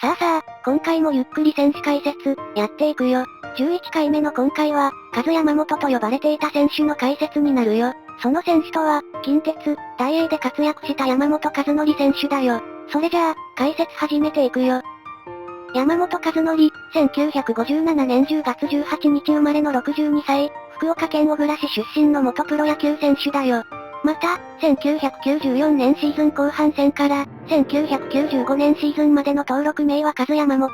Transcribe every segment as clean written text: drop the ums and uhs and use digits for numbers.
さあ、今回もゆっくり選手解説、やっていくよ。11回目の今回は、カズ山本と呼ばれていた選手の解説になるよ。その選手とは、近鉄、大英で活躍した山本和則選手だよ。それじゃあ、解説始めていくよ。山本和則、1957年10月18日生まれの62歳、福岡県小倉市出身の元プロ野球選手だよ。また、1994年シーズン後半戦から、1995年シーズンまでの登録名はカズ山本。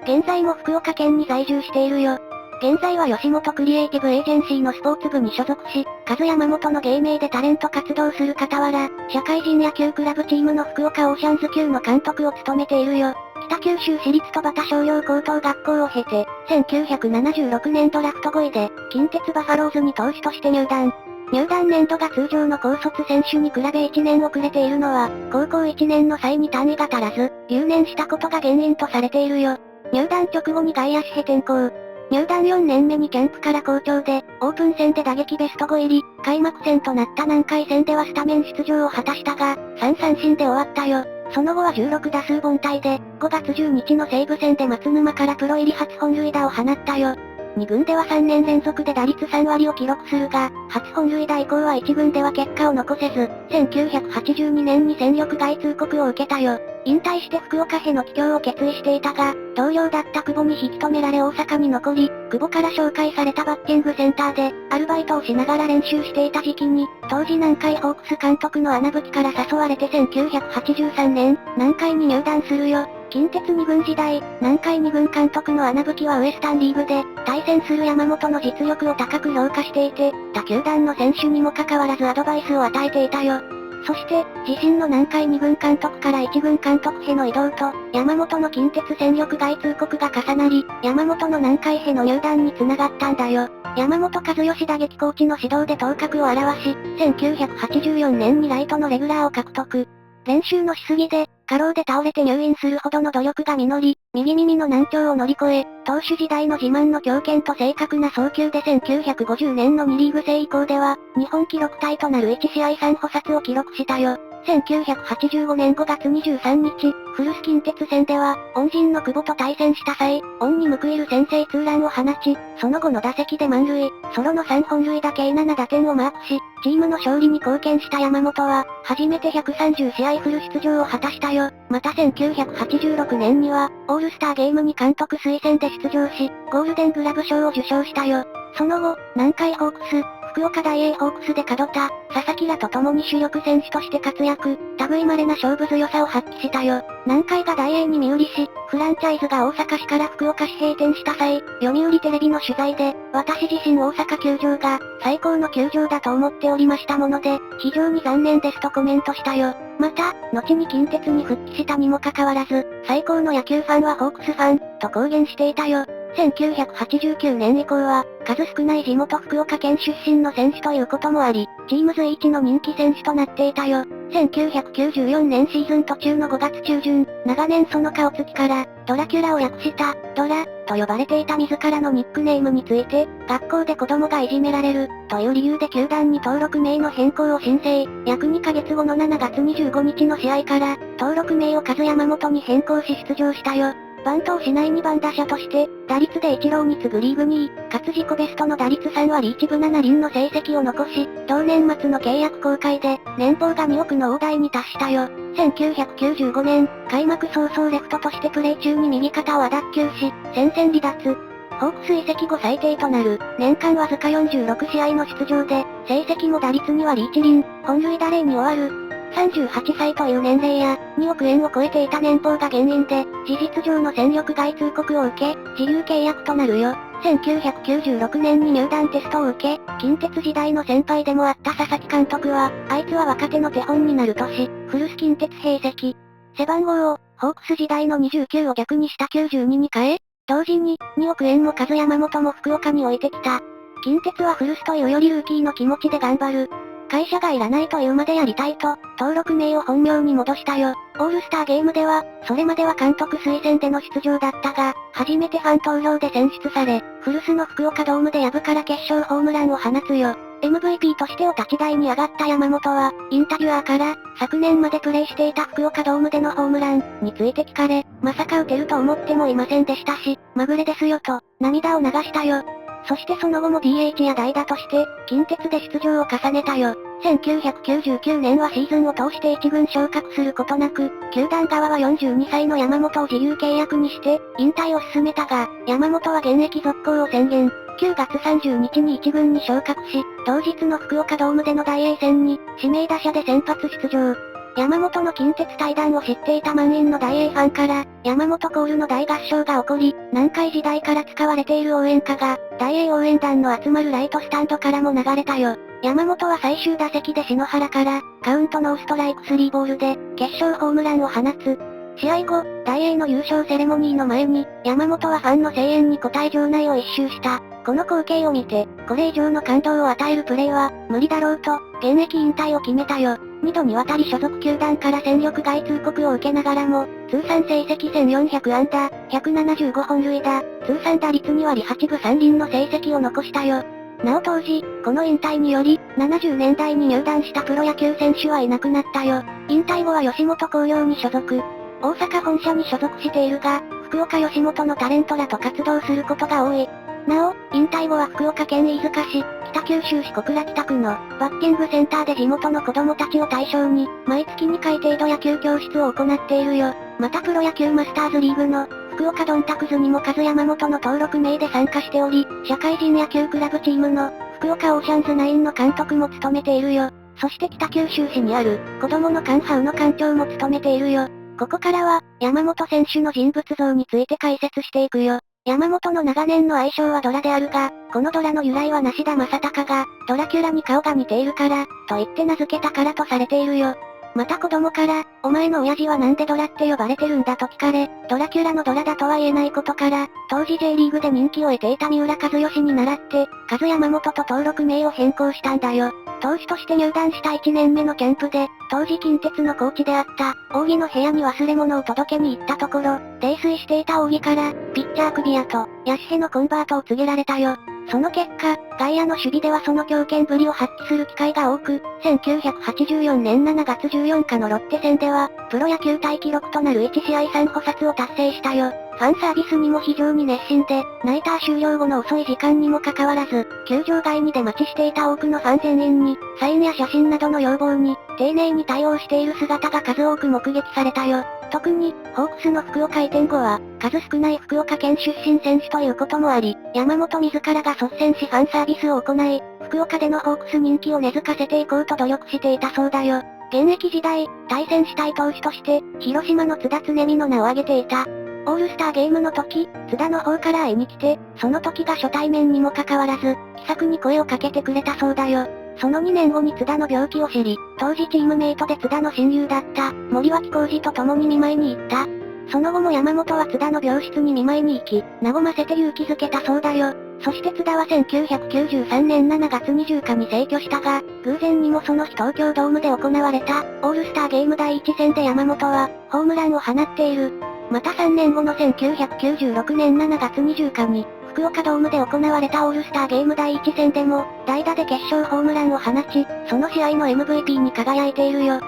現在も福岡県に在住しているよ。現在は吉本クリエイティブエージェンシーのスポーツ部に所属し、カズ山本の芸名でタレント活動する傍ら、社会人野球クラブチームの福岡オーシャンズ級の監督を務めているよ。北九州市立戸畑商業高等学校を経て、1976年ドラフト5位で、近鉄バファローズに投手として入団。入団年度が通常の高卒選手に比べ1年遅れているのは、高校1年の際に単位が足らず、留年したことが原因とされているよ。入団直後に外野手へ転向。入団4年目にキャンプから好調で、オープン戦で打撃ベスト5入り、開幕戦となった南海戦ではスタメン出場を果たしたが、3三振で終わったよ。その後は16打数凡退で、5月10日の西武戦で松沼からプロ入り初本塁打を放ったよ。2軍では3年連続で打率3割を記録するが、初本塁打以降は1軍では結果を残せず、1982年に戦力外通告を受けたよ。引退して福岡への帰郷を決意していたが、同僚だった久保に引き止められ大阪に残り、久保から紹介されたバッティングセンターで、アルバイトをしながら練習していた時期に、当時南海ホークス監督の穴吹から誘われて1983年、南海に入団するよ。近鉄2軍時代、南海2軍監督の穴吹はウエスタンリーグで、対戦する山本の実力を高く評価していて、他球団の選手にもかかわらずアドバイスを与えていたよ。そして、自身の南海2軍監督から1軍監督への移動と、山本の近鉄戦力外通告が重なり、山本の南海への入団に繋がったんだよ。山本和義打撃コーチの指導で頭角を現し、1984年にライトのレギュラーを獲得。練習のしすぎで、過労で倒れて入院するほどの努力が実り、右耳の難聴を乗り越え、投手時代の自慢の強肩と正確な送球で1950年の2リーグ制以降では、日本記録タイとなる1試合3補殺を記録したよ。1985年5月23日、古巣近鉄戦では、恩人の久保と対戦した際、恩に報いる先制ツーランを放ち、その後の打席で満塁、ソロの3本塁打計7打点をマークし、チームの勝利に貢献した山本は、初めて130試合フル出場を果たしたよ。また1986年には、オールスターゲームに監督推薦で出場し、ゴールデングラブ賞を受賞したよ。その後、南海ホークス、福岡大英ホークスで門田、佐々木らと共に主力選手として活躍、類まれな勝負強さを発揮したよ。南海が大英に身売りし、フランチャイズが大阪市から福岡市閉店した際、読売テレビの取材で、私自身大阪球場が、最高の球場だと思っておりましたもので、非常に残念ですとコメントしたよ。また、後に近鉄に復帰したにもかかわらず、最高の野球ファンはホークスファン、と公言していたよ。1989年以降は、数少ない地元福岡県出身の選手ということもあり、チーム随一の人気選手となっていたよ。1994年シーズン途中の5月中旬、長年その顔つきから、ドラキュラを訳した、ドラ、と呼ばれていた自らのニックネームについて、学校で子供がいじめられる、という理由で球団に登録名の変更を申請、約2ヶ月後の7月25日の試合から、登録名をカズ山本に変更し出場したよ。バントをしない2番打者として、打率でイチローに次ぐリーグ2位、かつ自己ベストの打率3割1分7厘の成績を残し、同年末の契約更改で、年俸が2億の大台に達したよ。1995年、開幕早々レフトとしてプレー中に右肩を亜脱臼し、戦線離脱。ホークス移籍後最低となる、年間わずか46試合の出場で、成績も打率2割1厘、本塁打0に終わる。38歳という年齢や、2億円を超えていた年俸が原因で、事実上の戦力外通告を受け、自由契約となるよ。1996年に入団テストを受け、近鉄時代の先輩でもあった佐々木監督は、あいつは若手の手本になるとし、古巣近鉄併設。背番号を、ホークス時代の29を逆にした92に変え、同時に、2億円もカズ山本も福岡に置いてきた。近鉄は古巣というよりルーキーの気持ちで頑張る。会社がいらないというまでやりたいと、登録名を本名に戻したよ。オールスターゲームでは、それまでは監督推薦での出場だったが、初めてファン投票で選出され、古巣の福岡ドームで藪から決勝ホームランを放つよ。MVP としてお立ち台に上がった山本は、インタビュアーから、昨年までプレイしていた福岡ドームでのホームランについて聞かれ、まさか打てると思ってもいませんでしたし、まぐれですよと、涙を流したよ。そしてその後も DH や代打として、近鉄で出場を重ねたよ。1999年はシーズンを通して1軍昇格することなく、球団側は42歳の山本を自由契約にして、引退を進めたが、山本は現役続行を宣言。9月30日に1軍に昇格し、同日の福岡ドームでの大英戦に、指名打者で先発出場。山本の近鉄対談を知っていた満員の大英ファンから、山本コールの大合唱が起こり、南海時代から使われている応援歌が、大英応援団の集まるライトスタンドからも流れたよ。山本は最終打席で篠原から、カウントノーストライク3ボールで、決勝ホームランを放つ。試合後、大英の優勝セレモニーの前に、山本はファンの声援に応え場内を一周した。この光景を見て、これ以上の感動を与えるプレーは、無理だろうと、現役引退を決めたよ。2度にわたり所属球団から戦力外通告を受けながらも、通算成績1400安打、175本塁打、通算打率2割8分3厘の成績を残したよ。なお当時、この引退により、70年代に入団したプロ野球選手はいなくなったよ。引退後は吉本興業に所属。大阪本社に所属しているが、福岡吉本のタレントらと活動することが多い。なお、引退後は福岡県飯塚市、北九州市小倉北区のバッティングセンターで地元の子供たちを対象に、毎月2回程度野球教室を行っているよ。またプロ野球マスターズリーグの、福岡ドンタクズにも和山本の登録名で参加しており、社会人野球クラブチームの、福岡オーシャンズナインの監督も務めているよ。そして北九州市にある、子供のカンハウの館長も務めているよ。ここからは、山本選手の人物像について解説していくよ。山本の長年の愛称はドラであるが、このドラの由来は梨田正孝が、ドラキュラに顔が似ているから、と言って名付けたからとされているよ。また子供から、お前の親父はなんでドラって呼ばれてるんだと聞かれ、ドラキュラのドラだとは言えないことから、当時 J リーグで人気を得ていた三浦和義に倣って、和山本と登録名を変更したんだよ。投手として入団した1年目のキャンプで、当時近鉄のコーチであった、扇の部屋に忘れ物を届けに行ったところ、泥酔していた扇から、ピッチャー首矢と、野手へのコンバートを告げられたよ。その結果、外野の守備ではその強肩ぶりを発揮する機会が多く、1984年7月14日のロッテ戦では、プロ野球タイ記録となる1試合3捕殺を達成したよ。ファンサービスにも非常に熱心で、ナイター終了後の遅い時間にもかかわらず、球場外に出待ちしていた多くのファン全員に、サインや写真などの要望に、丁寧に対応している姿が数多く目撃されたよ。特に、ホークスの福岡移転後は、数少ない福岡県出身選手ということもあり、山本自らが率先しファンサービスを行い、福岡でのホークス人気を根付かせていこうと努力していたそうだよ。現役時代、対戦したい投手として、広島の津田常美の名を挙げていた。オールスターゲームの時、津田の方から会いに来て、その時が初対面にもかかわらず、気さくに声をかけてくれたそうだよ。その2年後に津田の病気を知り、当時チームメイトで津田の親友だった、森脇浩二と共に見舞いに行った。その後も山本は津田の病室に見舞いに行き、和ませて勇気づけたそうだよ。そして津田は1993年7月20日に逝去したが、偶然にもその日東京ドームで行われた、オールスターゲーム第1戦で山本は、ホームランを放っている。また3年後の1996年7月20日に、福岡ドームで行われたオールスターゲーム第1戦でも、代打で決勝ホームランを放ち、その試合の MVP に輝いているよ。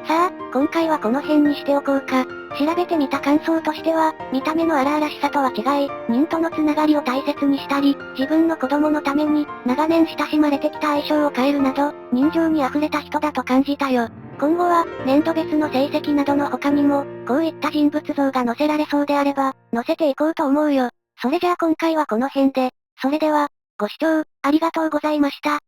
さあ、今回はこの辺にしておこうか。調べてみた感想としては、見た目の荒々しさとは違い、人とのつながりを大切にしたり、自分の子供のために、長年親しまれてきた愛称を変えるなど、人情に溢れた人だと感じたよ。今後は、年度別の成績などの他にも、こういった人物像が載せられそうであれば、載せていこうと思うよ。それじゃあ今回はこの辺で、それでは、ご視聴、ありがとうございました。